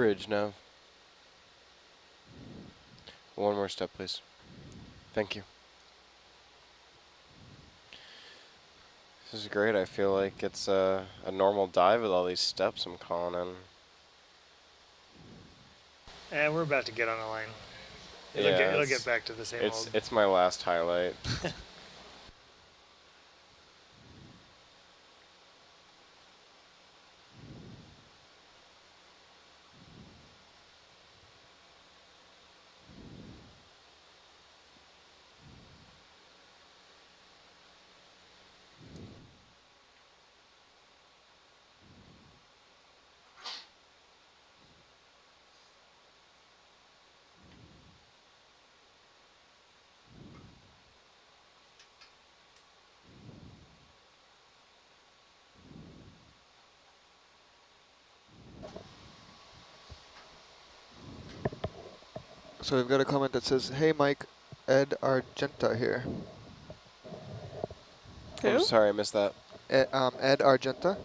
Bridge now. One more step, please. Thank you. This is great. I feel like it's a normal dive with all these steps I'm calling in. And we're about to get on a line. Yeah, It'll get back to the same old. It's my last highlight. So we've got a comment that says, "Hey Mike, Ed Argenta here." I'm sorry, I missed that. Ed Argenta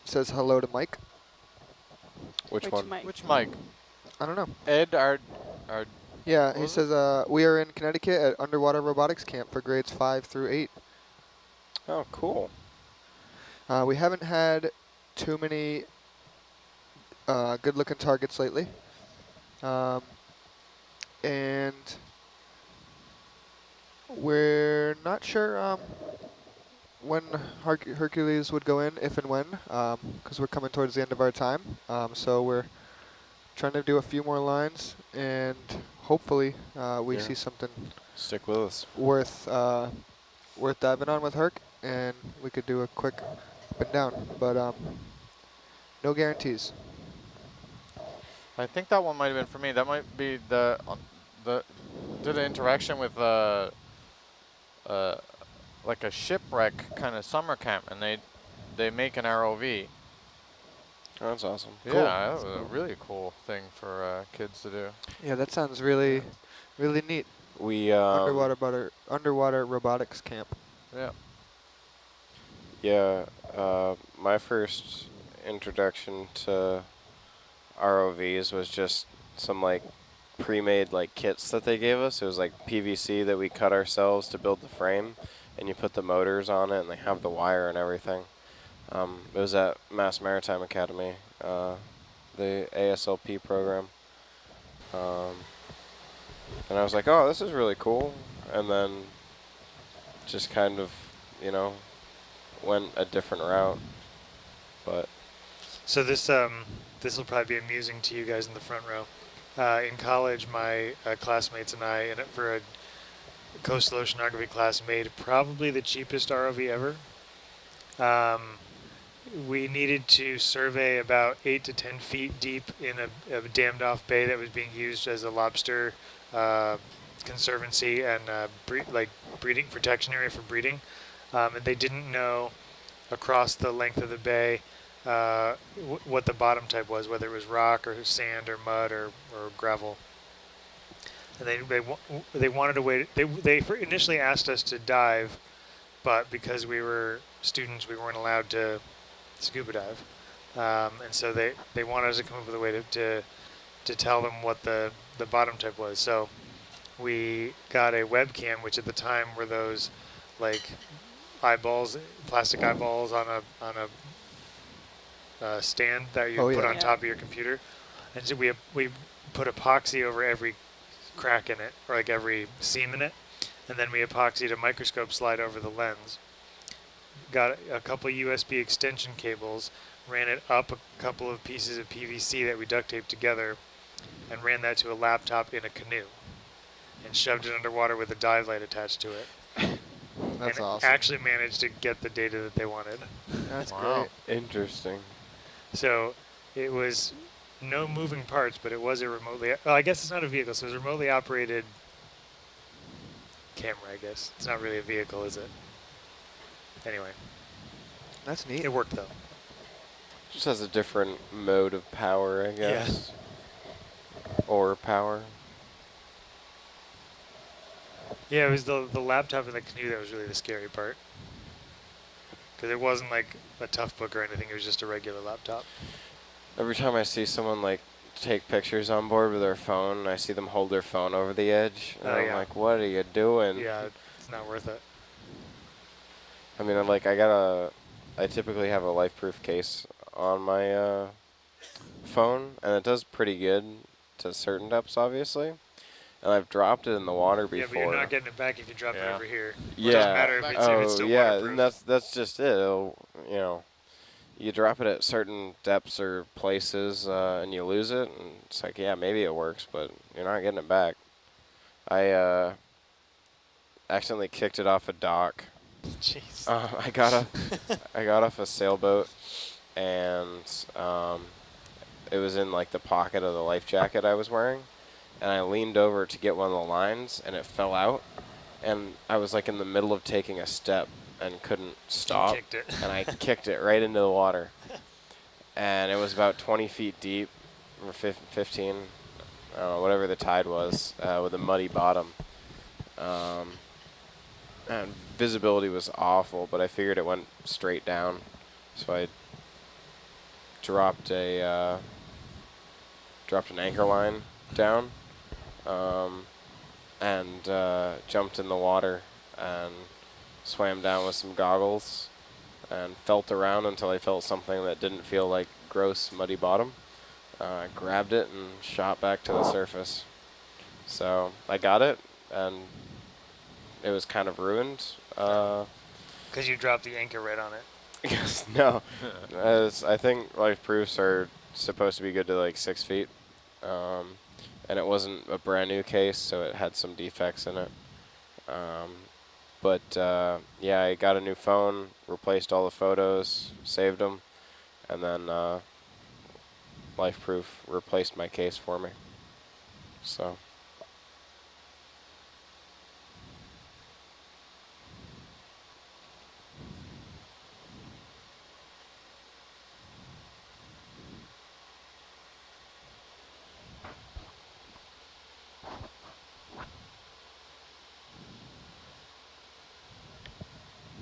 says hello to Mike. Which one? Mike? Which Mike? I don't know. Ed Yeah, he says we are in Connecticut at underwater robotics camp for grades 5 through 8. Oh, cool. We haven't had too many good-looking targets lately. And we're not sure when Hercules would go in, if and when, because we're coming towards the end of our time. So we're trying to do a few more lines, and hopefully we see something Stick with us. worth diving on with Herc, and we could do a quick up and down, but no guarantees. I think that one might have been for me. That might be the did an interaction with like a shipwreck kind of summer camp, and they make an ROV. Oh, that's awesome. Yeah, Cool. that was a really cool thing for kids to do. Yeah, that sounds really neat. We Underwater robotics camp. Yeah. Yeah, my first introduction to ROVs was just some like pre-made like kits that they gave us. It was like PVC that we cut ourselves to build the frame, and you put the motors on it, and they have the wire and everything. It was at Mass Maritime Academy, the ASLP program. And I was like, oh, this is really cool. And then just kind of, you know, went a different route. But So this will probably be amusing to you guys in the front row. In college, my classmates and I, for a coastal oceanography class, made probably the cheapest ROV ever. We needed to survey about 8 to 10 feet deep in a dammed off bay that was being used as a lobster conservancy and breeding protection area for breeding. And they didn't know across the length of the bay what the bottom type was, whether it was rock or sand or mud or gravel. And they wanted a way. They initially asked us to dive, but because we were students, we weren't allowed to scuba dive, and so they wanted us to come up with a way to tell them what the bottom type was. So we got a webcam, which at the time were those like eyeballs, plastic eyeballs on a stand that you put on top of your computer, and so we put epoxy over every crack in it, or like every seam in it, and then we epoxied a microscope slide over the lens. Got a couple USB extension cables, ran it up a couple of pieces of PVC that we duct taped together, and ran that to a laptop in a canoe, and shoved it underwater with a dive light attached to it. That's and awesome. Actually managed to get the data that they wanted. That's Wow. great. interesting. So it was no moving parts, but it was a remotely, well, I guess it's not a vehicle, so it was a remotely operated camera, I guess. It's not really a vehicle, is it? Anyway, That's neat. it worked though. Just has a different mode of power, I guess. Or power. Yeah, it was the laptop in the canoe that was really the scary part. Because it wasn't like a tough book or anything, it was just a regular laptop. Every time I see someone like take pictures on board with their phone, I see them hold their phone over the edge, and Oh, I'm yeah. like, what are you doing? Yeah, it's not worth it. I mean, like, I typically have a life-proof case on my phone, and it does pretty good to certain depths, obviously. And I've dropped it in the water Yeah, but you're before. not getting it back if you drop it Yeah. over here. Yeah. It doesn't matter if it's Oh, still yeah. waterproof. And that's just it. It'll, you know, you drop it at certain depths or places, and you lose it, and it's like, yeah, maybe it works, but you're not getting it back. I accidentally kicked it off a dock. Jeez. I got off a sailboat, and it was in like the pocket of the life jacket I was wearing, and I leaned over to get one of the lines, and it fell out, and I was like in the middle of taking a step and couldn't stop, kicked it. and I kicked it right into the water, and it was about 20 feet deep, or 15, I don't know, whatever the tide was, with a muddy bottom. And visibility was awful, but I figured it went straight down, so I dropped an anchor line down, and jumped in the water and swam down with some goggles and felt around until I felt something that didn't feel like gross muddy bottom. Grabbed it and shot back to the surface. So I got it, and it was kind of ruined. Because you dropped the anchor right on it. Yes, no. I think life proofs are supposed to be good to like 6 feet. And it wasn't a brand new case, so it had some defects in it. But yeah, I got a new phone, replaced all the photos, saved them, and then life proof replaced my case for me. So.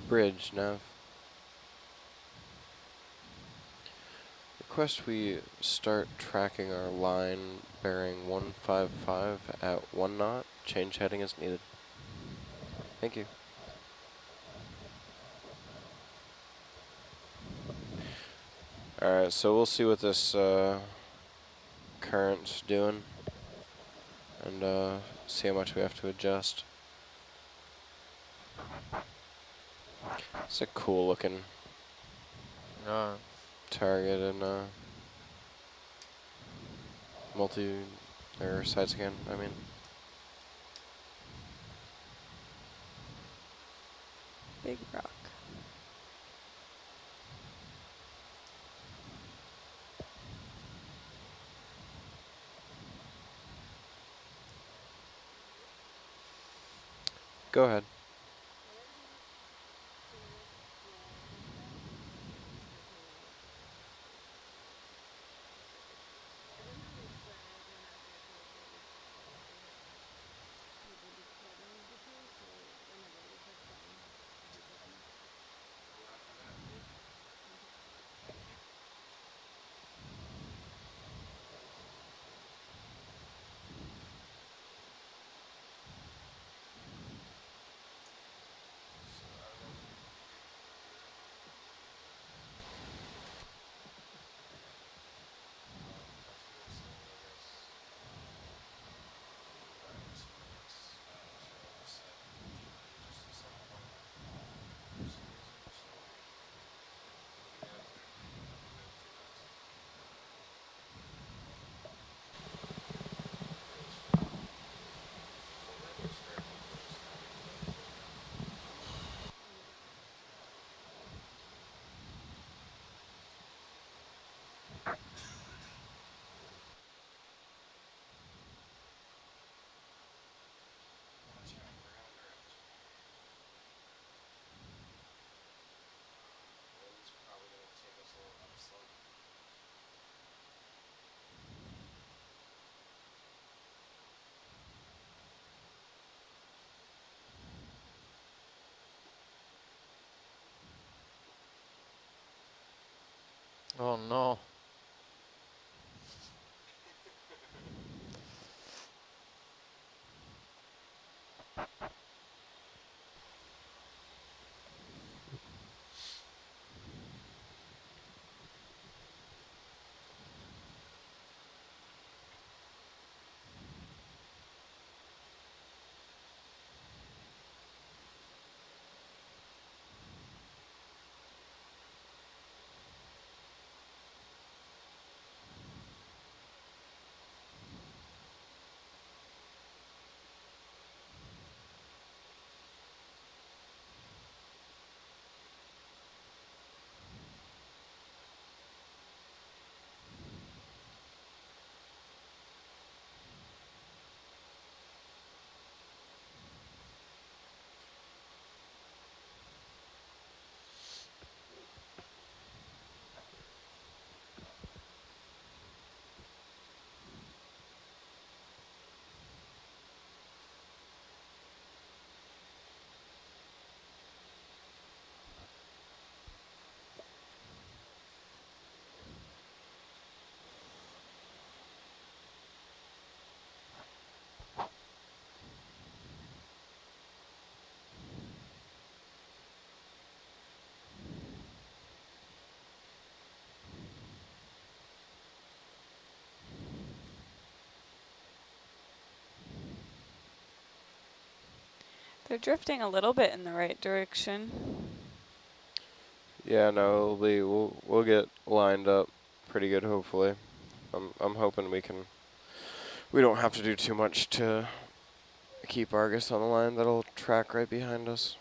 Bridge, nav. Request we start tracking our line bearing 155 at 1 knot. Change heading as needed. Thank you. Alright, so we'll see what this current's doing, and see how much we have to adjust. It's a cool looking target and or side scan, I mean. Big rock. Go ahead. Oh no. They're drifting a little bit in the right direction. Yeah, no, it'll be, we'll get lined up pretty good, hopefully. I'm hoping we don't have to do too much to keep Argus on the line. That'll track right behind us.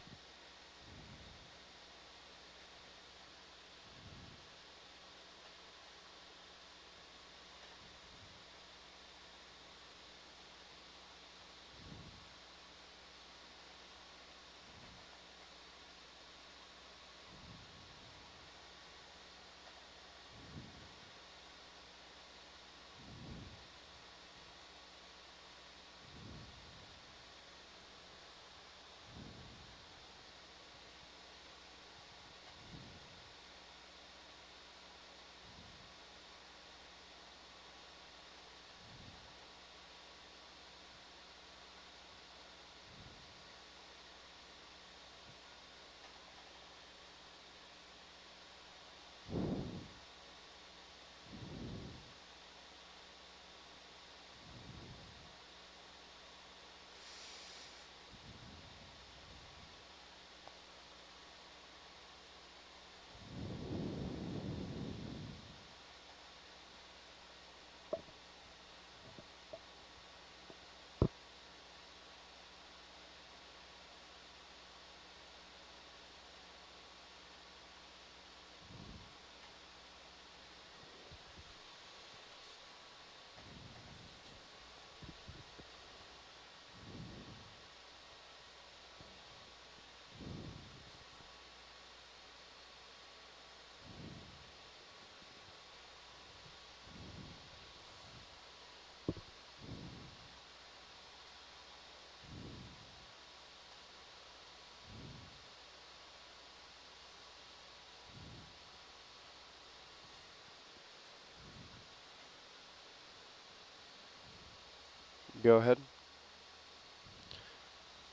Go ahead.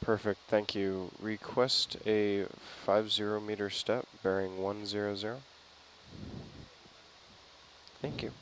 Perfect, thank you. Request a 50-meter step bearing 100. Thank you.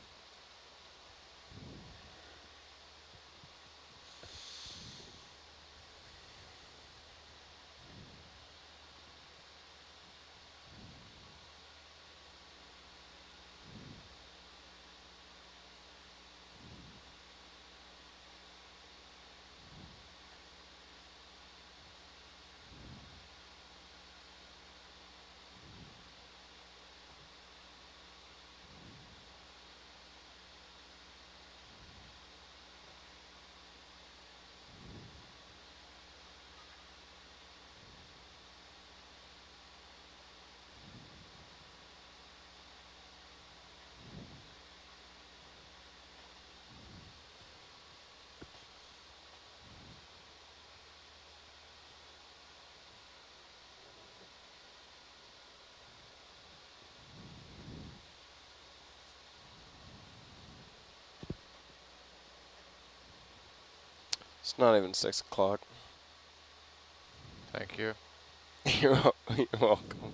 It's not even 6 o'clock. Thank you. You're welcome.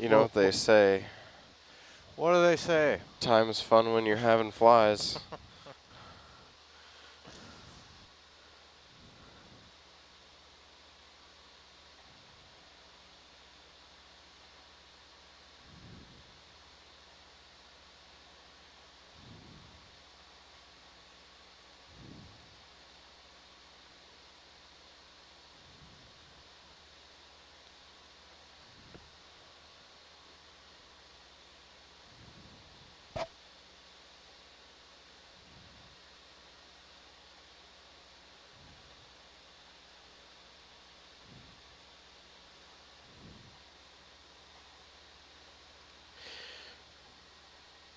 You know what they say, What do they say? time's fun when you're having flies.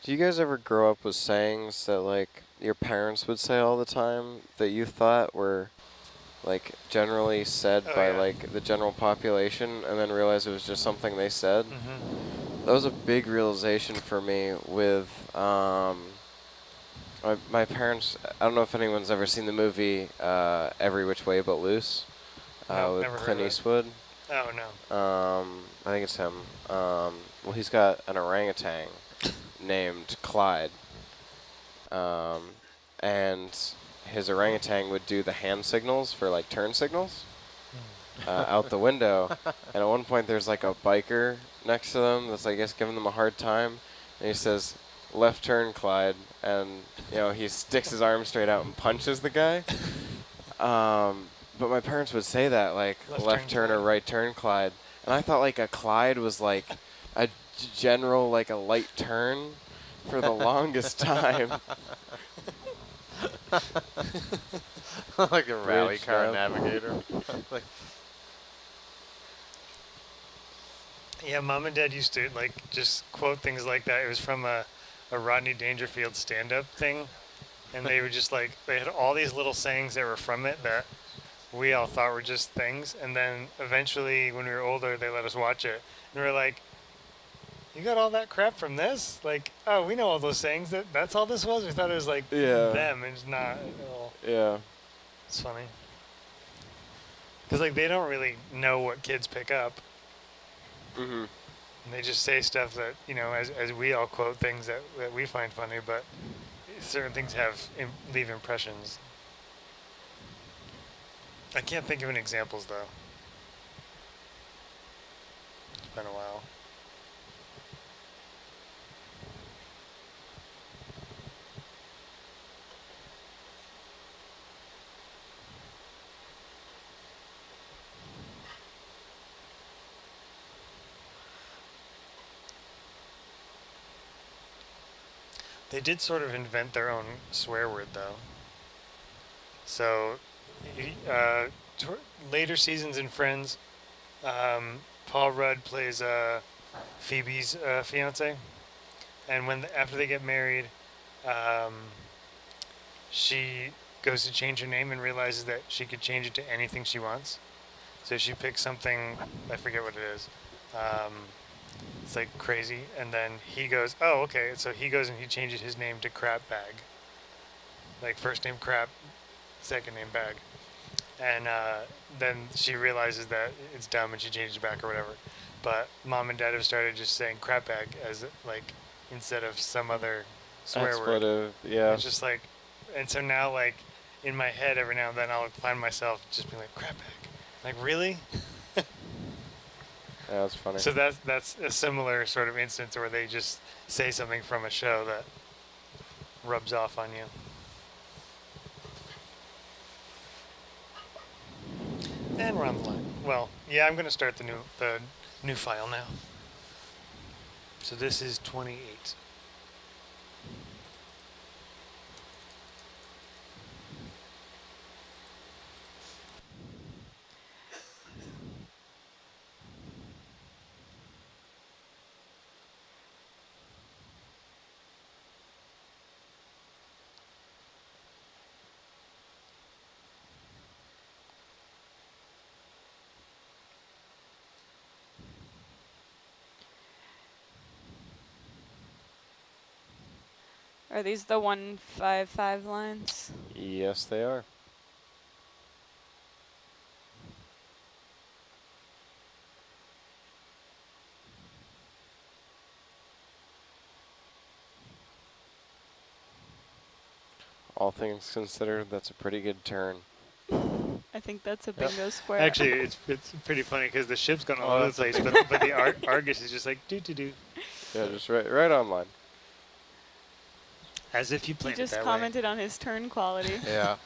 Do you guys ever grow up with sayings that, like, your parents would say all the time that you thought were, like, generally said by, like, the general population, and then realize it was just something they said? Mm-hmm. That was a big realization for me with, my parents. I don't know if anyone's ever seen the movie Every Which Way But Loose No, with never heard Clint of it. Eastwood. Oh, no. I think it's him. Well, he's got an orangutan named Clyde, and his orangutan would do the hand signals for like turn signals out the window. And at one point there's like a biker next to them that's I guess giving them a hard time, and he says, "Left turn, Clyde," and you know he sticks his arm straight out and punches the guy. But my parents would say that like left turn or right turn, Clyde, and I thought like a Clyde was like a general like a light turn for the longest time. Like a rally Bridge car down. navigator. Like, Yeah, Mom and Dad used to like just quote things like that. It was from a Rodney Dangerfield stand-up thing, and they were just like they had all these little sayings that were from it that we all thought were just things. And then eventually, when we were older, they let us watch it, and we were like, "You got all that crap from this? Like, oh, we know all those sayings. That's all this was. We thought it was like them, and it's not at all." Yeah. It's funny because like they don't really know what kids pick up. Mhm. And they just say stuff that, you know, as we all quote things that we find funny, but certain things leave impressions. I can't think of any examples, though. It's been a while. They did sort of invent their own swear word, though. So, later seasons in Friends, Paul Rudd plays Phoebe's fiance, and after they get married, she goes to change her name and realizes that she could change it to anything she wants. So she picks something, I forget what it is. It's like crazy, and then he goes, oh, okay, so he goes and he changes his name to Crap Bag. Like first name Crap, second name Bag. And then she realizes that it's dumb and she changes it back or whatever. But Mom and Dad have started just saying Crap Bag as like, instead of some other swear word. Expletive, yeah. It's just like, and so now like, in my head every now and then I'll find myself just being like, Crap Bag. Like, really? Yeah, that's funny. So that's a similar sort of instance where they just say something from a show that rubs off on you. And we're on the line. Well, yeah, I'm going to start the new file now. So this is 28. Are these the 155 lines? Yes, they are. All things considered, that's a pretty good turn. I think that's a bingo square. Actually, it's pretty funny because the ship's going all over the place, but the Argus is just like do. Yeah, just right on line. As if you He planned it just that commented on his turn quality. yeah.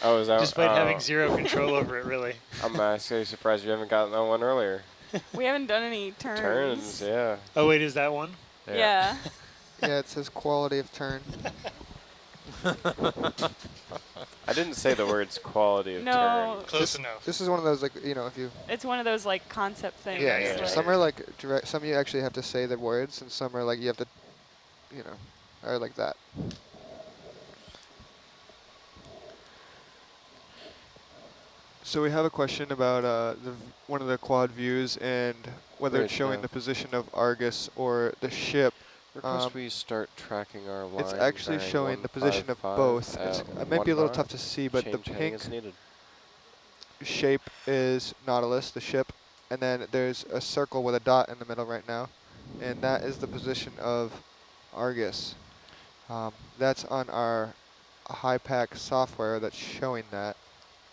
Oh, is that? Despite having zero control over it, really. I'm actually surprised you haven't gotten that one earlier. We haven't done any turns. Turns, yeah. Oh wait, is that one? Yeah. Yeah, it says quality of turn. I didn't say the words quality of No. turn. Close enough. This is one of those, like, you know, if you... It's one of those like concept things. Yeah, yeah. like- Some are like direct, some you actually have to say the words, and some are like you have to, you know, are like that. So we have a question about one of the quad views and whether it's Right, showing yeah. the position of Argus or the ship. Request we start tracking our line. It's actually bearing showing the position of 155 both. at It might be a little 1 tough to see, but the Change heading pink is needed. shape is Nautilus, the ship, and then there's a circle with a dot in the middle right now, and that is the position of Argus. That's on our high-pack software that's showing that.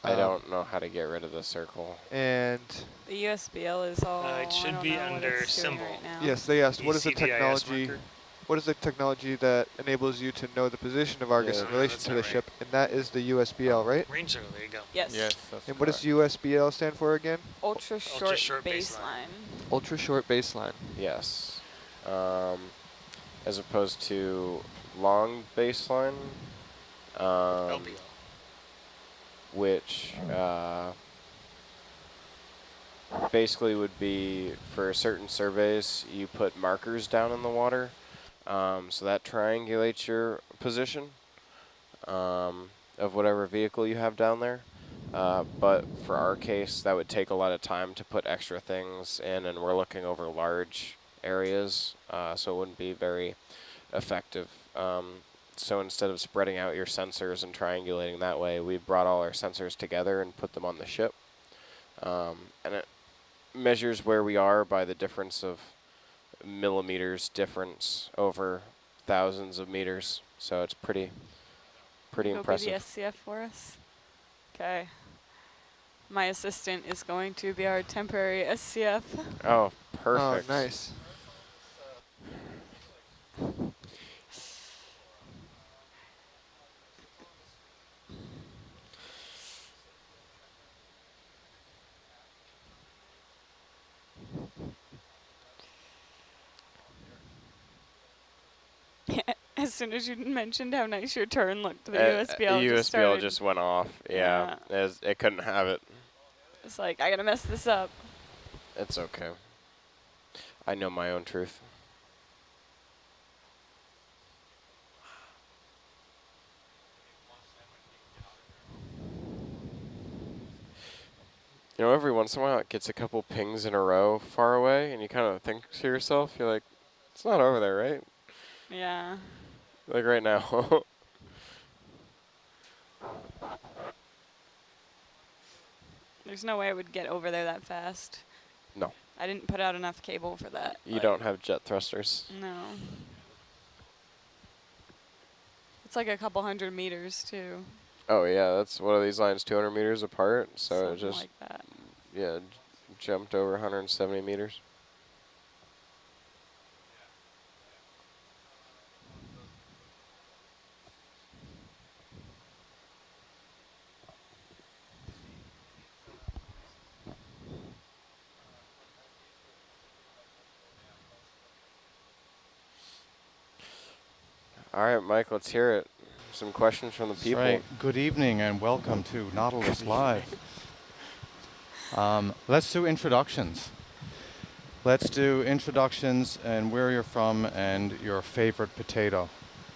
I don't know how to get rid of the circle. And The USBL is all. It should I don't be know what under it's doing symbol. right now. yes, they asked, what is the ECDIS technology? marker. What is the technology that enables you to know the position of Argus Yeah. in relation That's to not the right. ship? And that is the USBL, right? Range circle, there you go. Yes. Yes, that's And what does correct. USBL stand for again? Ultra short, short baseline. baseline. Ultra short baseline. Yes. As opposed to long baseline, LBL. which basically would be for certain surveys, you put markers down in the water, so that triangulates your position of whatever vehicle you have down there. But for our case, that would take a lot of time to put extra things in, and we're looking over large areas, so it wouldn't be very effective. So instead of spreading out your sensors and triangulating that way, we brought all our sensors together and put them on the ship. And it measures where we are by the difference of millimeters difference over thousands of meters. So it's pretty Go be impressive. the SCF for us. Okay. My assistant is going to be our temporary SCF. Oh, perfect. Oh, nice. As soon as you mentioned how nice your turn looked, the The USBL just USBL started. just went off. Yeah, it couldn't have it. It's like, I gotta mess this up. It's okay. I know my own truth. You know, every once in a while it gets a couple pings in a row far away, and you kind of think to yourself, you're like, it's not over there, right? Yeah. Like right now. There's no way I would get over there that fast. No. I didn't put out enough cable for that. You don't have jet thrusters. No. It's like a couple 100 meters, too. Oh yeah, that's one of these lines 200 meters apart, so it Something just, like that. yeah, jumped over 170 meters. All right, Mike, let's hear it. Some questions from the people. Right. Good evening and welcome to Nautilus Live. Let's do introductions. Let's do introductions and where you're from and your favorite potato.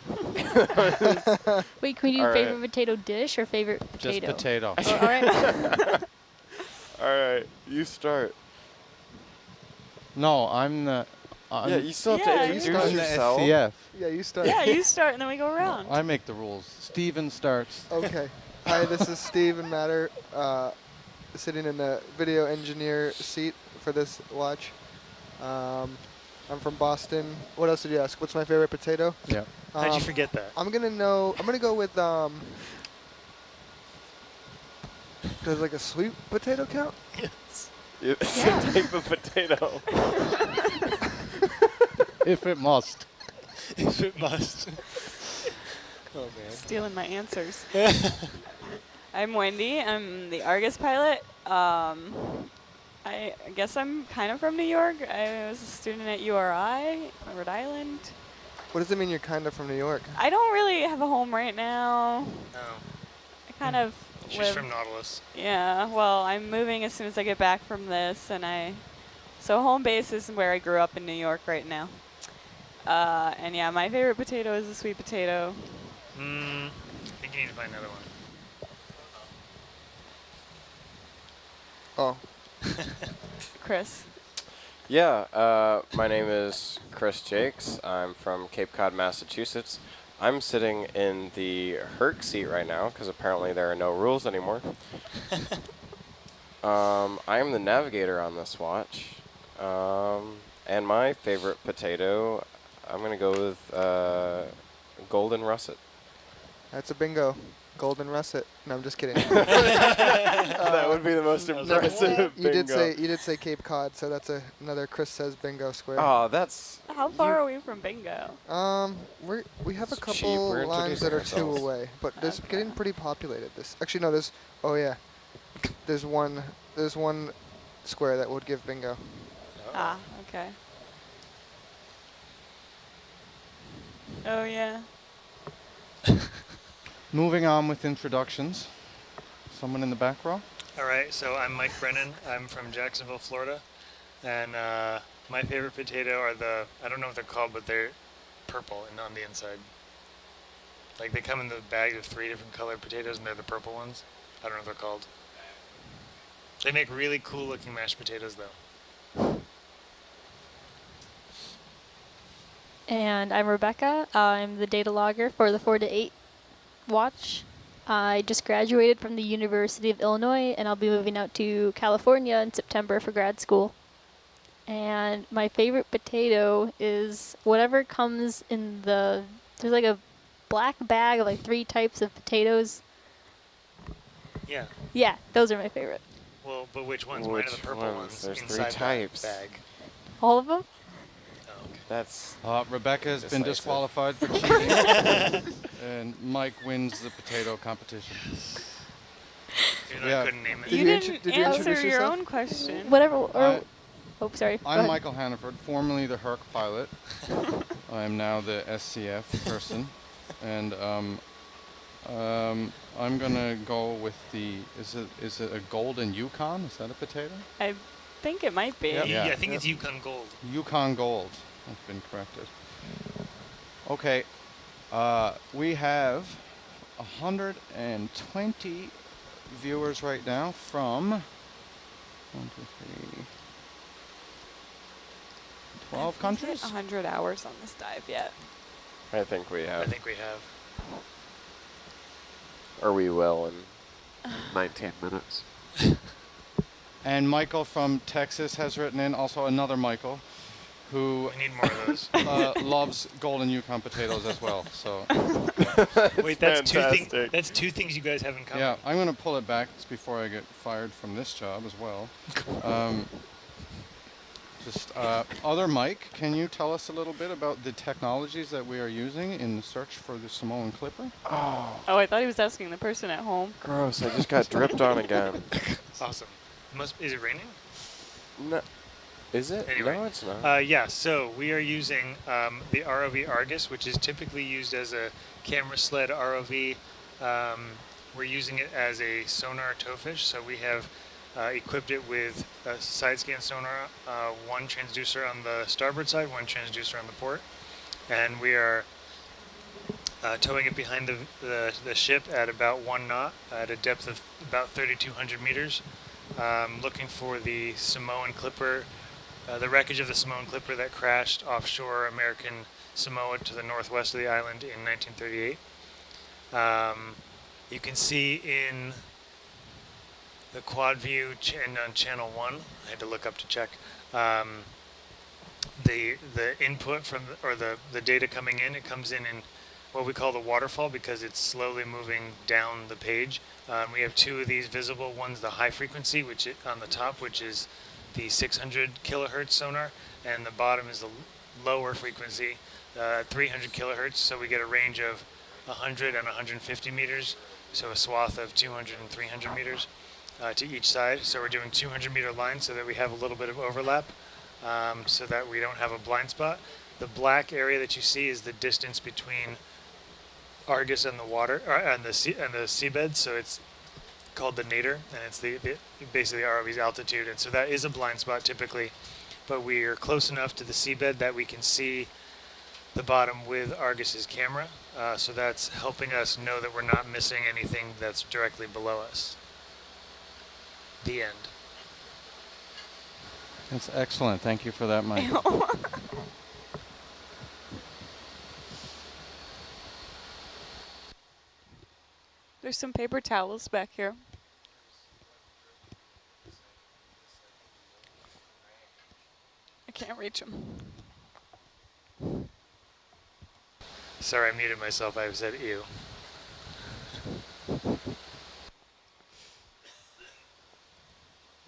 Wait, can we do All favorite right. potato dish or favorite Just potato? potato. Oh, all right. All right, you start. No, I'm the. I'm Yeah, you still have Yeah, to you introduce I'm the yourself. SCF. Yeah, you start. Yeah, you start and then we go around. I make the rules. Steven starts. Okay. Hi, this is Steven Matter, sitting in the video engineer seat for this watch. I'm from Boston. What else did you ask? What's my favorite potato? Yeah. How'd you forget that? I'm gonna go with does like a sweet potato count? Yes. It's Yeah. a type of potato. If it must. If it must. Oh, man. Stealing my answers. I'm Wendy. I'm the Argus pilot. I guess I'm kind of from New York. I was a student at URI, Rhode Island. What does it mean you're kind of from New York? I don't really have a home right now. No. I kind of She's live. from Nautilus. Yeah, well, I'm moving as soon as I get back from this, so home base is where I grew up in New York right now. And yeah, my favorite potato is a sweet potato. I think you need to find another one. Oh, Chris. Yeah, my name is Chris Jakes. I'm from Cape Cod, Massachusetts. I'm sitting in the Herc seat right now because apparently there are no rules anymore. I am the navigator on this watch. And my favorite potato, I'm going to go with golden russet. That's a bingo. Golden russet. No, I'm just kidding. That would be the most No, but impressive you did bingo. say Cape Cod, so that's another Chris says bingo square. Oh, that's. How far are we from bingo? We have a It's cheap. couple We're lines that are introducing 2 ourselves. away, but this Okay. getting pretty populated. This actually no, there's one square that would give bingo. Ah, okay. Oh yeah. Moving on with introductions. Someone in the back row? All right, so I'm Mike Brennan. I'm from Jacksonville, Florida. And my favorite potato are I don't know what they're called, but they're purple and on the inside. Like they come in the bag of 3 different colored potatoes, and they're the purple ones. I don't know what they're called. They make really cool looking mashed potatoes, though. And I'm Rebecca. I'm the data logger for the 4 to 8 watch. I just graduated from the University of Illinois, and I'll be moving out to California in September for grad school. And my favorite potato is whatever comes in there's like a black bag of like 3 types of potatoes. Yeah. Yeah, those are my favorite. Well, but which ones? Mine are the Which purple ones? ones There's 3 inside types. that bag. All of them? Oh, okay. That's. Rebecca has been Decisive. disqualified for cheating. And Mike wins the potato competition. Even though Yeah. I couldn't name it. Did You you didn't did you answer introduce your yourself? own question. Whatever. I- Oh, sorry. Go I'm ahead. Michael Hannaford, formerly the Herc pilot. I am now the SCF person. And I'm going to go with is it a golden Yukon? Is that a potato? I think it might be. Yep. Yeah, Yeah. I think it's Yukon Gold. Yukon Gold. I've been corrected. Okay. We have 120 viewers right now from 1, 2, 3, 12 countries. 100 hours on this dive yet. I think we I have. think we have. Or we will in 19 minutes. And Michael from Texas has written in, also another Michael, who We need more of those. loves golden Yukon potatoes as well. So Wait, that's fantastic. That's 2 things you guys have in common. yeah, I'm going to pull it back before I get fired from this job as well. Other Mike, can you tell us a little bit about the technologies that we are using in the search for the Samoan clipper? Oh, Oh, I thought he was asking the person at home. gross. I just got dripped on again. Awesome. Is it raining? No. Is it? Anyway, No, it's not. Yeah, so we are using the ROV Argus, which is typically used as a camera sled ROV. We're using it as a sonar towfish, so we have equipped it with a side scan sonar, 1 transducer on the starboard side, 1 transducer on the port, and we are towing it behind the ship at about 1 knot at a depth of about 3,200 meters, looking for the Samoan clipper. The wreckage of the Samoan clipper that crashed offshore American Samoa to the northwest of the island in 1938. You can see in the quad view and on channel 1, I had to look up to check, the input from the data coming in. It comes in what we call the waterfall because it's slowly moving down the page. We have 2 of these visible. One's the high frequency, on the top, which is the 600 kilohertz sonar, and the bottom is the lower frequency, 300 kilohertz. So we get a range of 100 and 150 meters, so a swath of 200 and 300 meters to each side. So we're doing 200 meter lines so that we have a little bit of overlap, so that we don't have a blind spot. The black area that you see is the distance between Argus and the water, and the seabed. So it's called the nadir, and it's basically the ROV's altitude, and so that is a blind spot typically, but we are close enough to the seabed that we can see the bottom with Argus's camera, so that's helping us know that we're not missing anything that's directly below us. The end. That's excellent. Thank you for that, Mike. There's some paper towels back here. I can't reach them. Sorry, I muted myself. I said ew.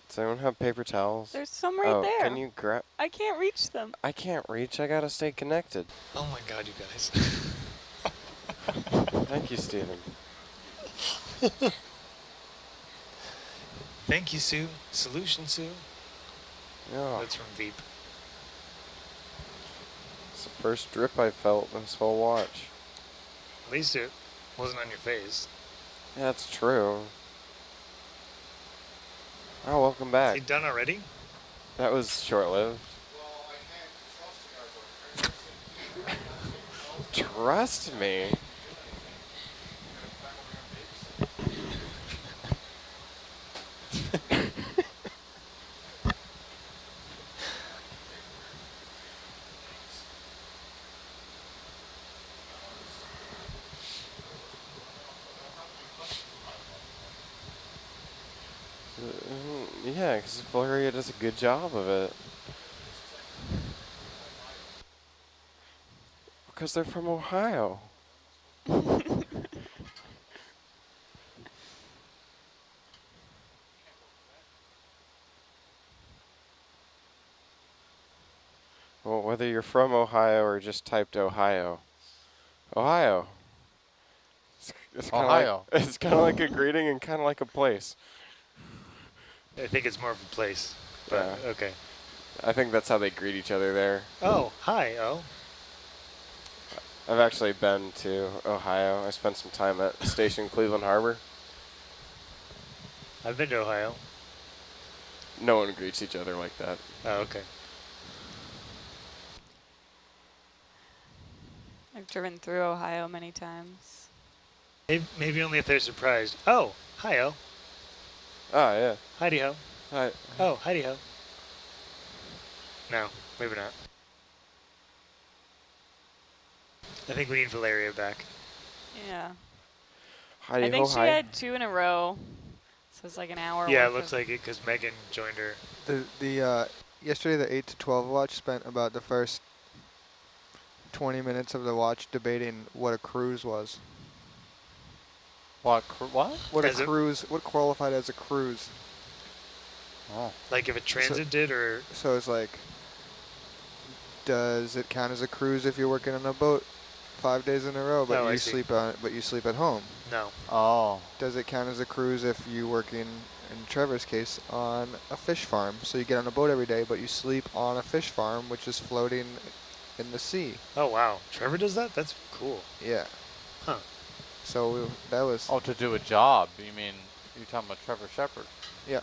Does anyone have paper towels? There's some right there. Can you grab? I can't reach them. I can't reach. I gotta stay connected. Oh my god, you guys. Thank you, Steven. Thank you, Sue. Solution, Sue. Yeah. That's from Veep. It's the first drip I felt this whole watch. At least it wasn't on your face. Yeah, that's true. Oh, welcome Is back. he done already? That was short-lived. Trust me. Yeah, because Valeria does a good job of it. Because they're from Ohio. Well, whether you're from Ohio or just typed Ohio. Ohio. It's kind of Ohio. like, it's kind of like a greeting and kind of like a place. I think it's more of a place. But Yeah. okay. I think that's how they greet each other there. Oh, hi. Oh. I've actually been to Ohio. I spent some time at Station Cleveland Harbor. I've been to Ohio. No one greets each other like that. Oh, okay. I've driven through Ohio many times. Maybe only if they're surprised. Oh, hi, oh. Ah, yeah. Heidi ho. Hi. Oh, Heidi ho. No, maybe not. I think we need Valeria back. Yeah. Heidi I think ho, she hi. had 2 in a row. So it's like an hour. Yeah, it worth looks of- like it because Megan joined her. Yesterday the 8 to 12 watch spent about the first 20 minutes of the watch debating what a cruise was. What? What As a a- cruise, what qualified as a cruise. Oh. Like if a transit did, or So it's like, does it count as a cruise if you're working on a boat 5 days in a row, but Oh, I you see. sleep on it, but you sleep at home? no. Oh. Does it count as a cruise if you working, in Trevor's case, on a fish farm? So you get on a boat every day, but you sleep on a fish farm, which is floating in the sea. Oh wow, Trevor does that? That's cool. Yeah. Huh. So that was, Oh, to do a job. You mean you're talking about Trevor Shepard? yeah.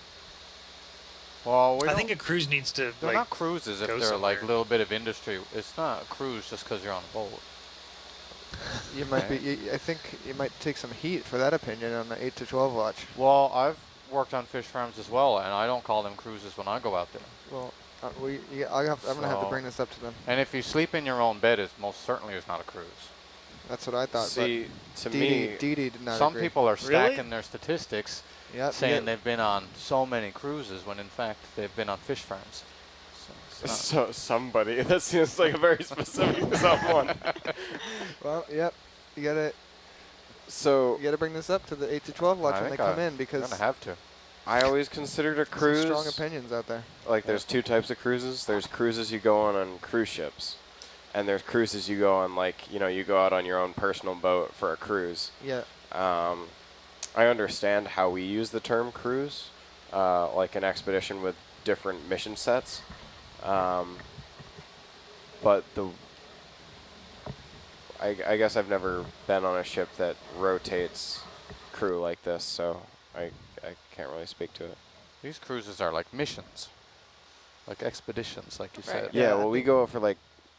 Well, we I don't- think a cruise needs to they're like. not cruises if go they're like a somewhere. little bit of industry. It's not a cruise just because you're on a boat. You might be, I think you might take some heat for that opinion on the 8 to 12 watch. Well, I've worked on fish farms as well, and I don't call them cruises when I go out there. Well, I'm going to have to So- bring this up to them. And if you sleep in your own bed, it most certainly is not a cruise. That's what I thought. See, to but me, Dee did not Some agree. people are Really? stacking their statistics, Yep, saying yeah. they've been on so many cruises when in fact they've been on fish farms. So it's so somebody, that seems like a very specific someone. Well, yep. You gotta So bring this up to the 8 to 12 watch I when they think come in I'm because gonna have to. I always considered a some cruise. strong opinions out there. Like there's two types of cruises. There's cruises you go on cruise ships. And there's cruises you go on, like, you know, you go out on your own personal boat for a cruise. Yeah. I understand how we use the term cruise, like an expedition with different mission sets. But I guess I've never been on a ship that rotates crew like this, so I can't really speak to it. These cruises are like missions, like expeditions, like you Right. said. Yeah, Yeah, I well, we think- go for like,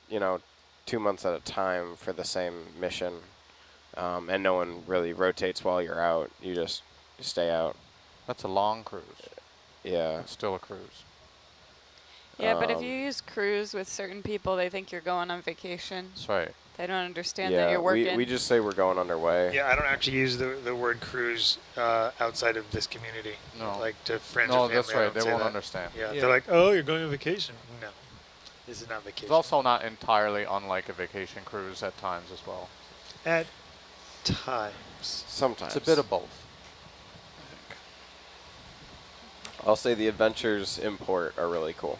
2 months at a time for the same mission, and no one really rotates while you're out. You just stay out. That's a long cruise. Yeah. It's still a cruise. Yeah, but if Um, you use cruise with certain people, they think you're going on vacation. That's right. They don't understand yeah, that you're working. we just say we're going underway. Yeah, I don't actually use the word cruise outside of this community. No. Like to friends No, or family. that's I right. don't They say won't that. understand. Yeah, Yeah. they're like, oh, you're going on vacation. No, this is not vacation. It's also not entirely unlike a vacation cruise at times as well. At times. Sometimes. It's a bit of both. I'll say the adventures in port are really cool.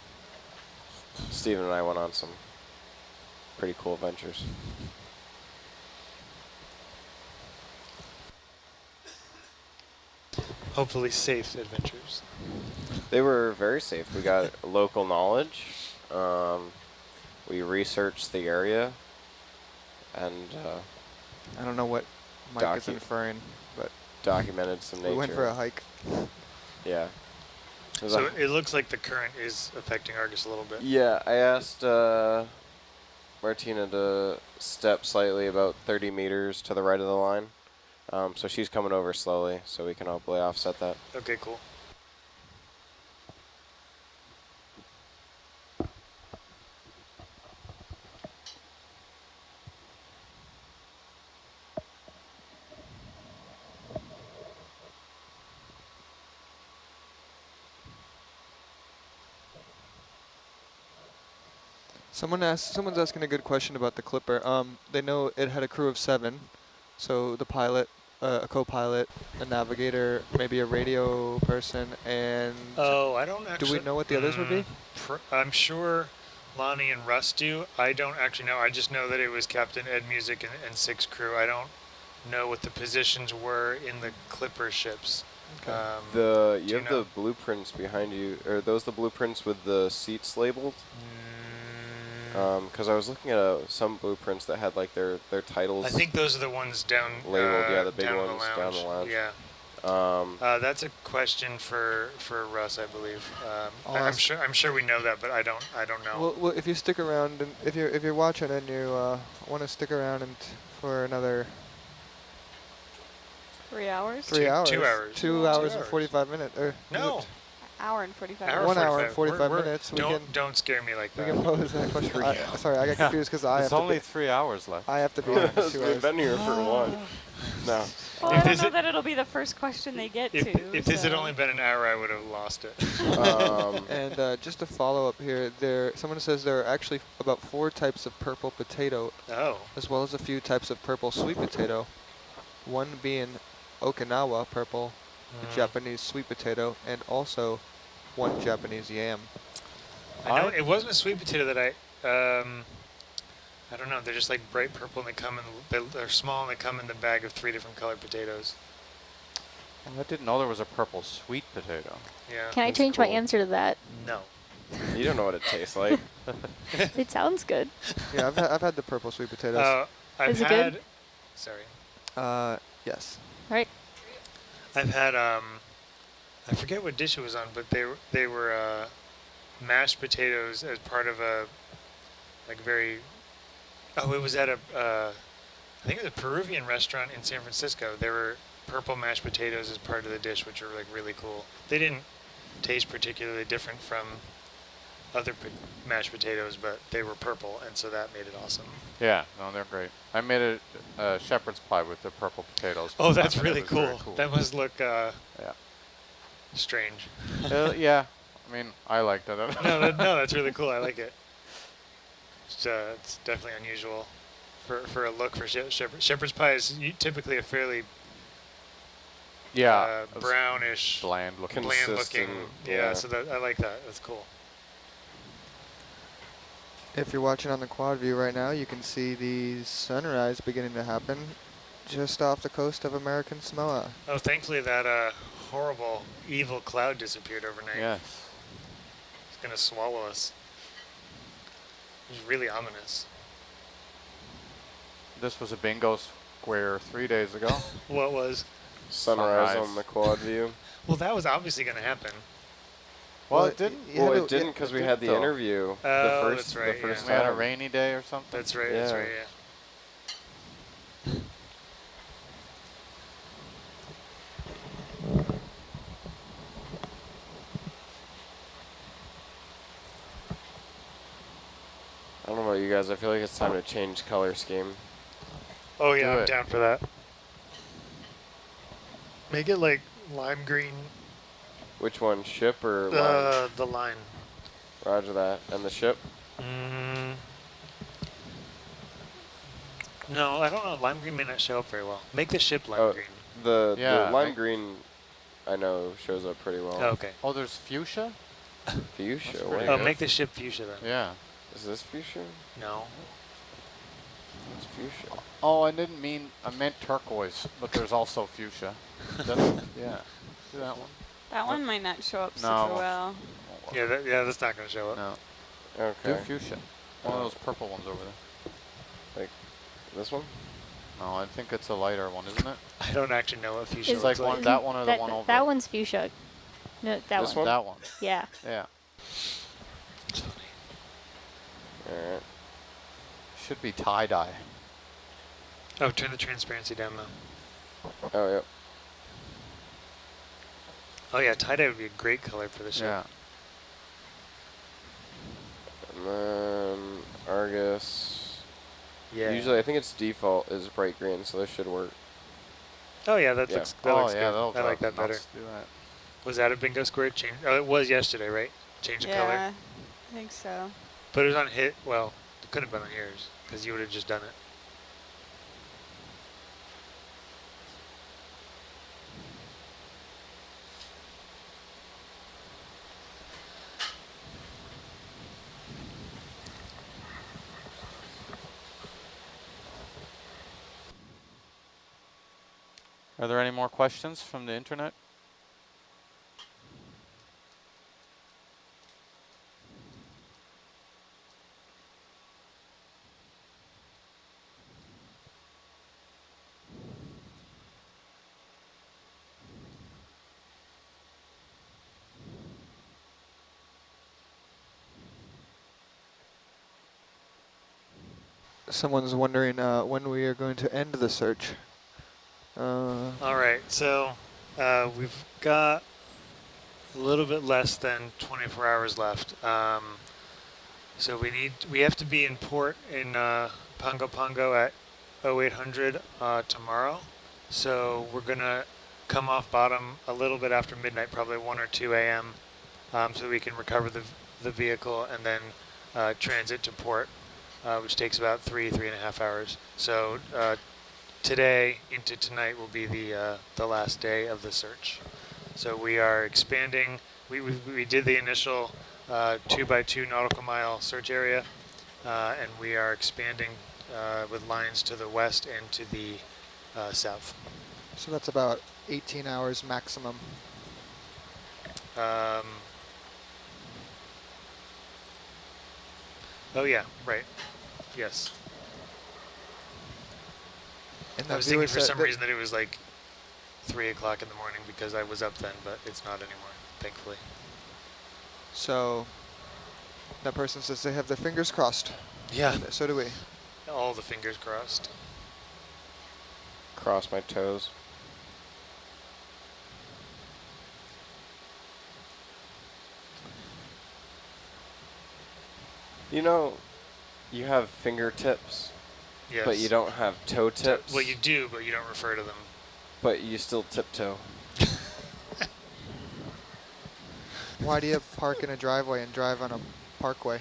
Steven and I went on some pretty cool adventures. Hopefully safe adventures. They were very safe. We got local knowledge. We researched the area, and I don't know what Mike is Docu- inferring, but documented some nature. we went for a hike. Yeah. It was So a- it looks like the current is affecting Argus a little bit. yeah, I asked Martina to step slightly about 30 meters to the right of the line. So she's coming over slowly, so we can hopefully offset that. Okay, cool. Someone's asking a good question about the Clipper. They know it had a crew of 7, so the pilot, a co-pilot, a navigator, maybe a radio person, and Oh, I don't actually... do we know what the others would be? I'm sure Lonnie and Russ do. I don't actually know. I just know that it was Captain Ed Music and 6 crew. I don't know what the positions were in the Clipper ships. Okay. You do you have know? the blueprints behind you. Are those the blueprints with the seats labeled? Because I was looking at some blueprints that had like their titles I think those are the ones down labeled. Yeah, the big down in ones the down the lounge. Yeah. That's a question for Russ, I believe. I'll I'm ask- sure we know that, but I don't know. Well, if you stick around, and if you're watching and you want to stick around and for another 3 hours? 3 hours, 2 hours. 2 hours and hours. 45 minutes, or No. Hour and 45 Hour minutes. 1 hour and 45. 45 We're- minutes. We Don't scare me like can that. pose that question. Sorry, I got confused because I There's have only to 3 hours left. I have to be here for 2 We've hours. been here for one. No. Well, If I don't this know had- that it'll be the first question they get to. If this had so. only been an hour, I would have lost it. And just to follow up here, someone says there are actually about 4 types of purple potato, Oh. as well as a few types of purple sweet potato. One being Okinawa purple, the Japanese sweet potato, and also one Japanese yam. I know it wasn't a sweet potato that I don't know. They're just like bright purple, and they're small, and they come in the bag of 3 different colored potatoes. I didn't know there was a purple sweet potato. Yeah. Can I That's change my cool. answer to that? No. You don't know what it tastes like. It sounds good. Yeah, I've had the purple sweet potatoes. I've Is it had. good? Sorry. Yes. All right. I've had I forget what dish it was on, but they were mashed potatoes as part of a like very. Oh, it was at a I think it was a Peruvian restaurant in San Francisco. There were purple mashed potatoes as part of the dish, which were like really cool. They didn't taste particularly different from other mashed potatoes, but they were purple, and so that made it awesome. Yeah, no, they're great. I made a shepherd's pie with the purple potatoes. Oh, that's It really was very cool. That must look Yeah. strange. Yeah, I mean, I liked it. No, that's really cool. I like it. It's definitely unusual for a look for shepherd's pie is typically a fairly yeah, it's brownish, bland looking. bland looking. Consistent, Yeah, yeah. so I like that. That's cool. If you're watching on the quad view right now, you can see the sunrise beginning to happen just off the coast of American Samoa. Oh, thankfully that horrible, evil cloud disappeared overnight. Yes. It's gonna swallow us. It was really ominous. This was a bingo square 3 days ago. What was? Sunrise Sunrise. on the quad view. Well, that was obviously gonna happen. Well, it didn't. Yeah, Well, no, it didn't because we it had did the though. interview. Oh, the that's right, first We had a time. rainy day or something. That's right. That's Yeah. right. Yeah. I don't know about you guys. I feel like it's time to change color scheme. Oh yeah, Do I'm it. down for that. Make it like lime green. Which one, ship or line? The line. Roger that. And the ship? No, I don't know. Lime green may not show up very well. Make the ship lime Oh, green. the Yeah, lime green, I know, shows up pretty well. Oh, okay. Oh, there's fuchsia? Fuchsia, That's wait. pretty Oh, good. make the ship fuchsia then. Yeah. Is this fuchsia? No. It's fuchsia. Oh, I didn't mean, I meant turquoise, but there's also fuchsia. That's, yeah. Do that one. That one might not show up No, super it well. won't work. Yeah, that's not going to show up. No. Okay. Do fuchsia. One of those purple ones over there. This one? No, I think it's a lighter one, isn't it? I don't actually know what fuchsia It's like looks one, that one or the one over That it? one's fuchsia. No, that This one. one? That one. Yeah. Yeah. It's funny. Alright. Should be tie-dye. Oh, turn the transparency down though. Oh, yep. Oh yeah, tie-dye would be a great color for the ship. Yeah. And then Argus. Yeah. Usually, I think its default is bright green, so this should work. Oh yeah, that Yeah. looks Oh, looks yeah, good. that'll I like drive that better. nuts to do that. Was that a bingo square? Change. Oh, it was yesterday, right? Change the color. Yeah, I think so. But it was on hit. Well, it couldn't have been on yours because you would have just done it. Are there any more questions from the internet? Someone's wondering when we are going to end the search. All right, so we've got a little bit less than 24 hours left. So we have to be in port in Pongo Pongo at 0800 tomorrow. So we're gonna come off bottom a little bit after midnight, probably 1 or 2 a.m. So we can recover the vehicle and then transit to port, which takes about 3.5 hours. So today into tonight will be the last day of the search. So we are expanding. We did the initial 2x2 nautical mile search area, and we are expanding with lines to the west and to the south. So that's about 18 hours maximum. Oh yeah, right. Yes. And I was thinking for some reason that it was like 3 o'clock in the morning because I was up then, but it's not anymore, thankfully. So that person says they have their fingers crossed. Yeah. And so do we. All the fingers crossed. Cross my toes. You know, you have fingertips, Yes. but you don't have toe tips. Well, you do, but you don't refer to them. But you still tiptoe. Why do you park in a driveway and drive on a parkway?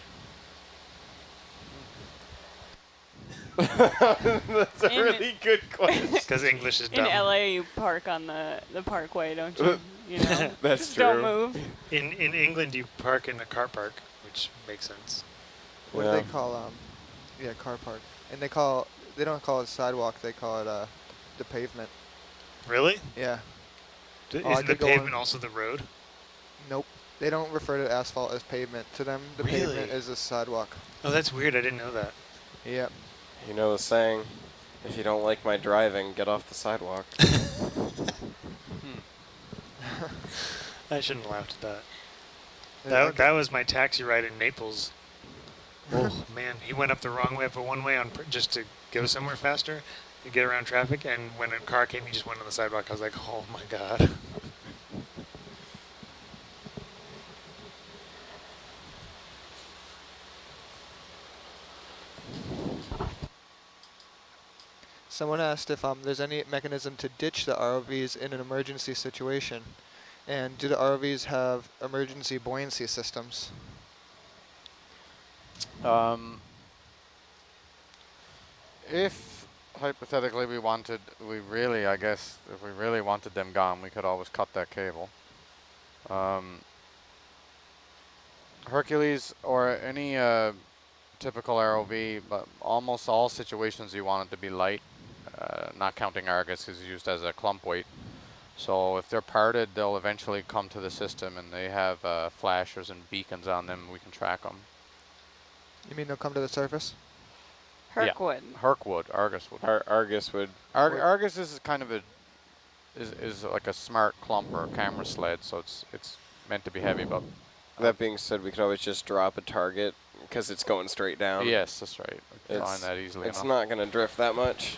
That's a In- really good question. Because English is In dumb. LA, you park on the parkway, don't you? You know, That's just true. don't move. In England, you park in a car park, which makes sense. What do Yeah. they call yeah, car park? And they don't call it sidewalk, they call it the pavement. Really? Yeah. D- Oh, I Isn't the could go pavement on- also the road? Nope. They don't refer to asphalt as pavement. To them, the pavement Really? is a sidewalk. Oh, that's weird. I didn't know that. Yep. You know the saying, if you don't like my driving, get off the sidewalk. I shouldn't have laughed at that. Yeah, That was my taxi ride in Naples. Oh man, he went up the wrong way, up a one-way on just to go somewhere faster, to get around traffic. And when a car came, he just went on the sidewalk. I was like, oh my god. Someone asked if there's any mechanism to ditch the ROVs in an emergency situation. And do the ROVs have emergency buoyancy systems? If hypothetically we really, I guess, if we really wanted them gone, we could always cut that cable. Hercules or any typical ROV, but almost all situations you want it to be light, not counting Argus is used as a clump weight. So if they're parted, they'll eventually come to the system, and they have flashers and beacons on them. We can track them. You mean they'll come to the surface? Hercwood. Yeah. Hercwood, Argus would. Argus would. Argus is kind of is like a smart clump or a camera sled, so it's meant to be heavy, but. That being said, we could always just drop a target because it's going straight down. Yes, that's right. We can find that easily It's enough. not going to drift that much.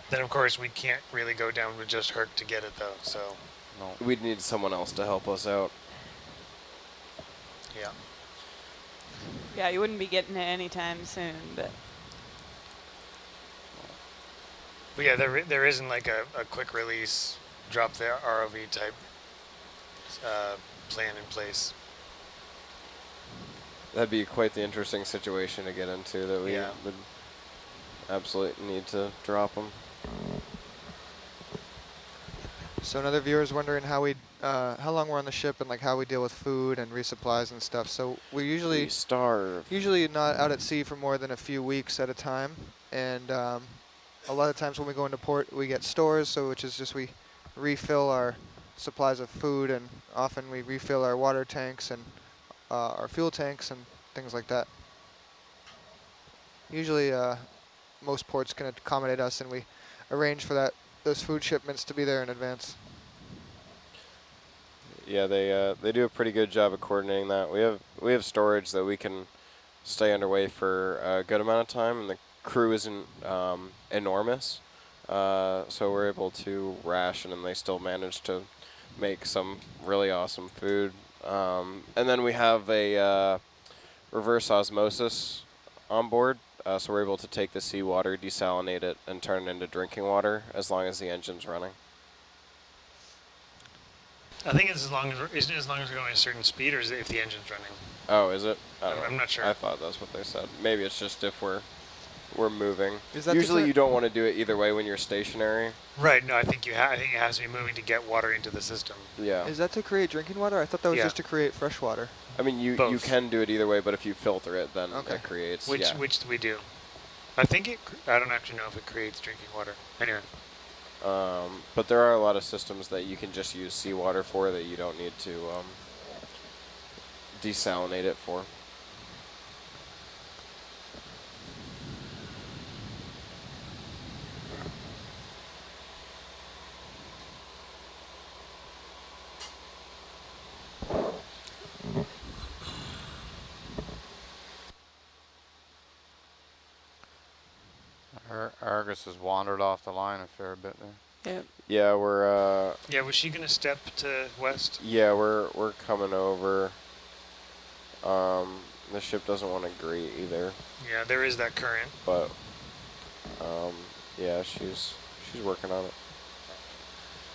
Then of course we can't really go down with just Herc to get it though. So No. We'd need someone else to help us out. yeah. Yeah, you wouldn't be getting it anytime soon, but But yeah, there isn't like a quick release, drop the ROV type plan in place. That'd be quite the interesting situation to get into that we Yeah. would absolutely need to drop them. So another viewer's wondering how long we're on the ship and like how we deal with food and resupplies and stuff. So we We starve. usually not out at sea for more than a few weeks at a time, and a lot of times when we go into port we get stores, so which is just we refill our supplies of food, and often we refill our water tanks and our fuel tanks and things like that. Usually most ports can accommodate us, and we arrange for those food shipments to be there in advance. Yeah, they do a pretty good job of coordinating that. We have storage that we can stay underway for a good amount of time, and the crew isn't enormous, so we're able to ration, and they still manage to make some really awesome food. And then we have a reverse osmosis on board, so we're able to take the seawater, desalinate it, and turn it into drinking water as long as the engine's running. I think it's isn't it as long as we're going at a certain speed, or is it if the engine's running? Oh, is it? I don't know. I'm not sure. I thought that's what they said. Maybe it's just if we're moving. Is that Usually the you don't want to do it either way when you're stationary. Right. No, I think I think it has to be moving to get water into the system. Yeah. Is that to create drinking water? I thought that was Yeah. just to create fresh water. I mean, you Both. can do it either way, but if you filter it, then Okay. it creates. Which yeah. which we do. I think I don't actually know if it creates drinking water. Anyway. But there are a lot of systems that you can just use seawater for that you don't need to desalinate it for. Argus has wandered off the line a fair bit there. yep. Yeah, we're Yeah. Was she gonna step to west? yeah, we're coming over. The ship doesn't want to agree either, Yeah. There is that current. but yeah, she's working on it.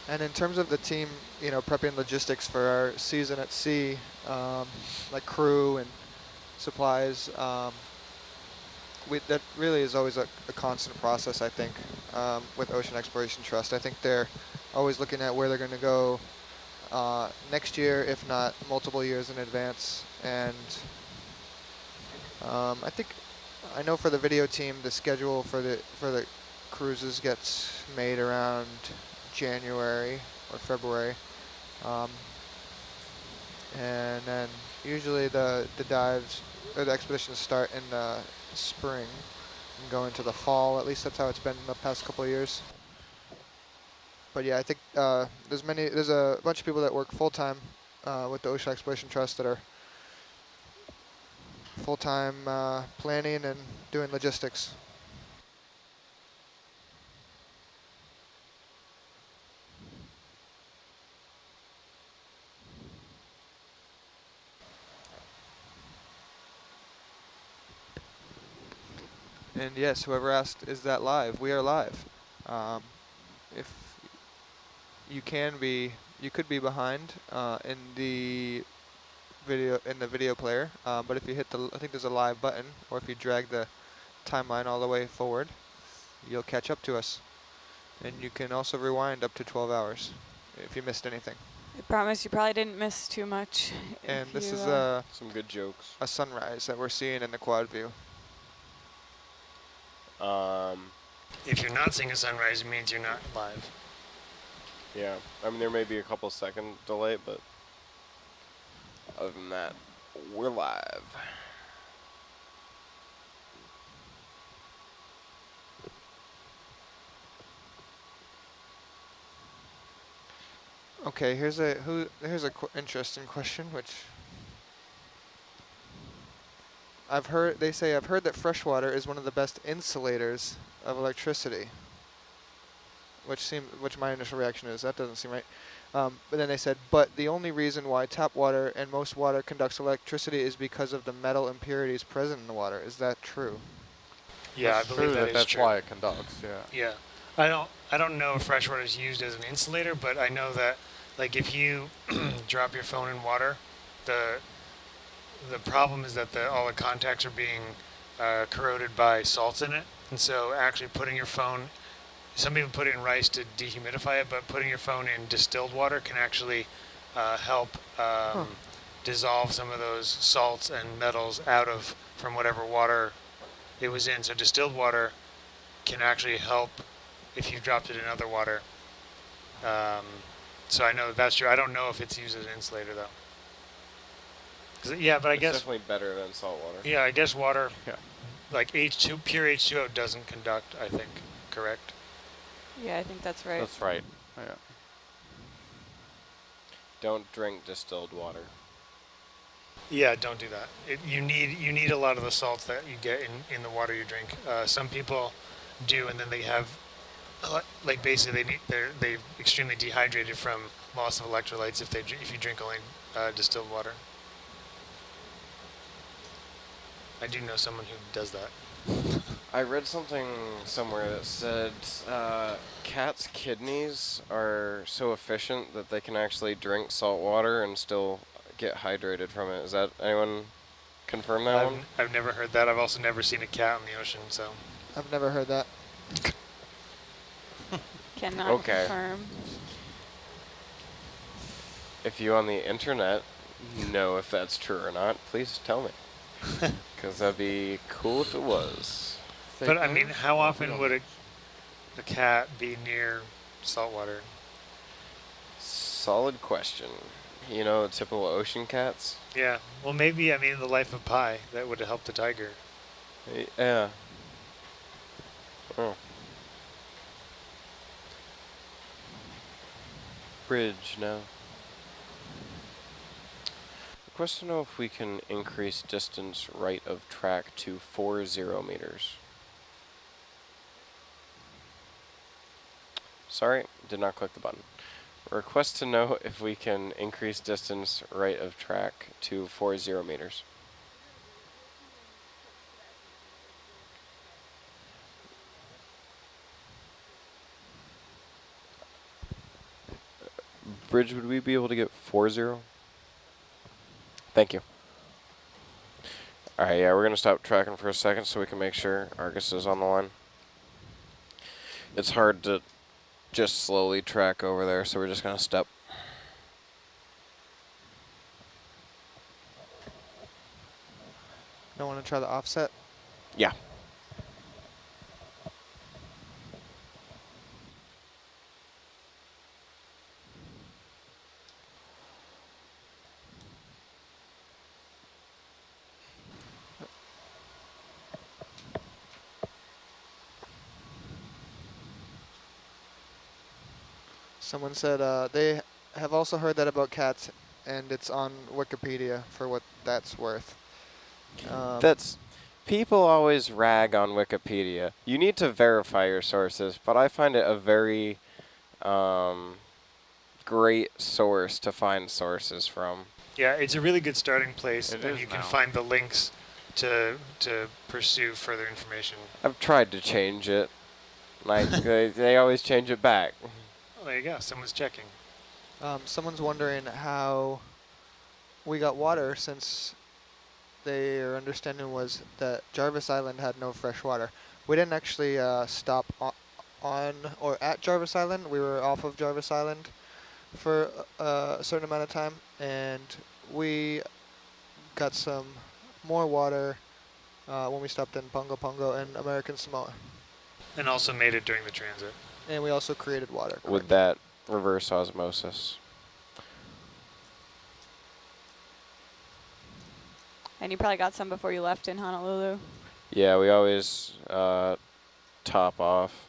And in terms of the team, prepping logistics for our season at sea, like crew and supplies, that really is always a constant process, I think, with Ocean Exploration Trust. I think they're always looking at where they're going to go next year, if not multiple years in advance. And I know for the video team, the schedule for the cruises gets made around January or February, and then usually the dives or the expeditions start in the spring and go into the fall. At least that's how it's been the past couple of years. But yeah, I think there's a bunch of people that work full time with the Ocean Exploration Trust that are full time planning and doing logistics. And yes, whoever asked, is that live? We are live. If you could be behind in the video player, but if you hit I think there's a live button, or if you drag the timeline all the way forward, you'll catch up to us. And you can also rewind up to 12 hours if you missed anything. I promise you probably didn't miss too much. And if this you, is Some good jokes. a sunrise that we're seeing in the quad view. If you're not seeing a sunrise, it means you're not live. Yeah, I mean there may be a couple second delay, but other than that, we're live. Okay, here's a interesting question, which I've heard that fresh water is one of the best insulators of electricity. Which my initial reaction is that doesn't seem right. But then they said, but the only reason why tap water and most water conducts electricity is because of the metal impurities present in the water. Is that true? Yeah, That's I believe true that is that's true. why it conducts, yeah. Yeah, I don't know if fresh water is used as an insulator, but I know that like if you drop your phone in water, the problem is that all the contacts are being corroded by salts in it, and so actually putting your phone, some people put it in rice to dehumidify it, but putting your phone in distilled water can actually help dissolve some of those salts and metals from whatever water it was in. So distilled water can actually help if you dropped it in other water. So I know that's true. I don't know if it's used as an insulator though. Yeah, but I guess it's definitely better than salt water. Yeah, I guess water, Yeah. like pure H2O doesn't conduct, I think, correct? yeah, I think that's right. That's right, yeah. Don't drink distilled water. Yeah, don't do that. You need a lot of the salts that you get in the water you drink. Some people do, and then they have, like basically they're extremely dehydrated from loss of electrolytes if you drink only distilled water. I do know someone who does that. I read something somewhere that said cats' kidneys are so efficient that they can actually drink salt water and still get hydrated from it. Is that anyone confirm that one? I've never heard that. I've also never seen a cat in the ocean, so. I've never heard that. Cannot Okay. confirm. If you on the internet know if that's true or not, please tell me. Because that'd be cool if it was. But I mean, how often would a cat be near salt water? Solid question. You know, typical ocean cats? Yeah. Well, maybe, I mean, the life of Pi, that would have helped the tiger. Yeah. Oh. Bridge now. Request to know if we can increase distance right of track to 40 meters. Sorry, did not click the button. Request to know if we can increase distance right of track to 40 meters. Bridge, would we be able to get 40? Thank you. Alright, yeah, we're going to stop tracking for a second so we can make sure Argus is on the line. It's hard to just slowly track over there, so we're just going to step. Don't want to try the offset? Yeah. Someone said they have also heard that about cats, and it's on Wikipedia for what that's worth. That's... People always rag on Wikipedia. You need to verify your sources, but I find it a very great source to find sources from. Yeah, it's a really good starting place, It and is you can now. find the links to pursue further information. I've tried to change it. Like, they always change it back. Well, there you go. Someone's checking. Someone's wondering how we got water, since their understanding was that Jarvis Island had no fresh water. We didn't actually stop on or at Jarvis Island. We were off of Jarvis Island for a certain amount of time, and we got some more water when we stopped in Pongo Pongo and American Samoa. And also made it during the transit. And we also created water. With correct. that reverse osmosis. And you probably got some before you left in Honolulu. Yeah, we always top off.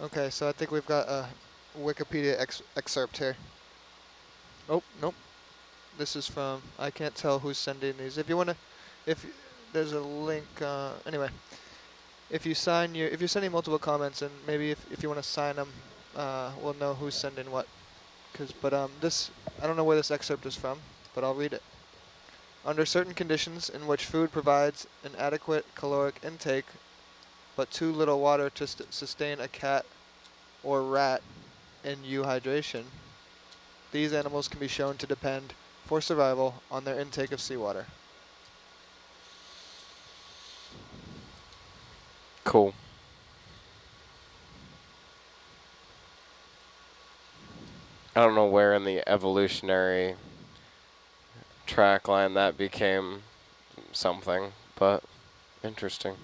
Okay, so I think we've got a Wikipedia excerpt here. Oh, nope. This is from, I can't tell who's sending these. If you want to, if there's a link, anyway. If you're sending multiple comments, and maybe if you want to sign them, we'll know who's sending what. But this, I don't know where this excerpt is from, but I'll read it. Under certain conditions in which food provides an adequate caloric intake, but too little water to sustain a cat or rat in euhydration, these animals can be shown to depend for survival on their intake of seawater. Cool. I don't know where in the evolutionary track line that became something, but interesting.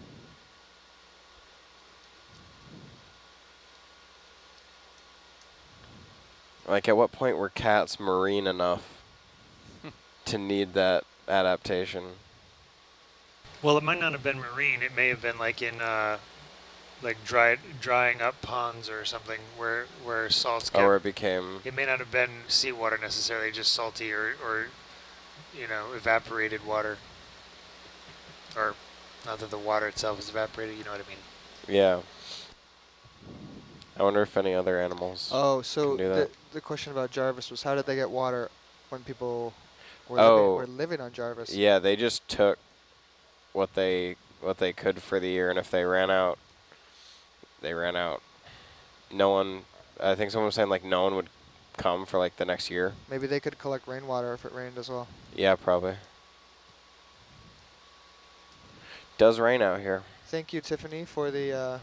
Like, at what point were cats marine enough to need that adaptation? Well, it might not have been marine. It may have been like in like drying up ponds or something where salt's kept. Or it became... It may not have been seawater necessarily, just salty or you know, evaporated water. Or not that the water itself is evaporated, you know what I mean? Yeah. I wonder if any other animals Oh, so can do that. the question about Jarvis was how did they get water when people were living on Jarvis? Yeah, they just took what they could for the year, and if they ran out, they ran out. No one, I think someone was saying like no one would come for like the next year. Maybe they could collect rainwater if it rained as well. Yeah, probably. Does rain out here. Thank you, Tiffany, for the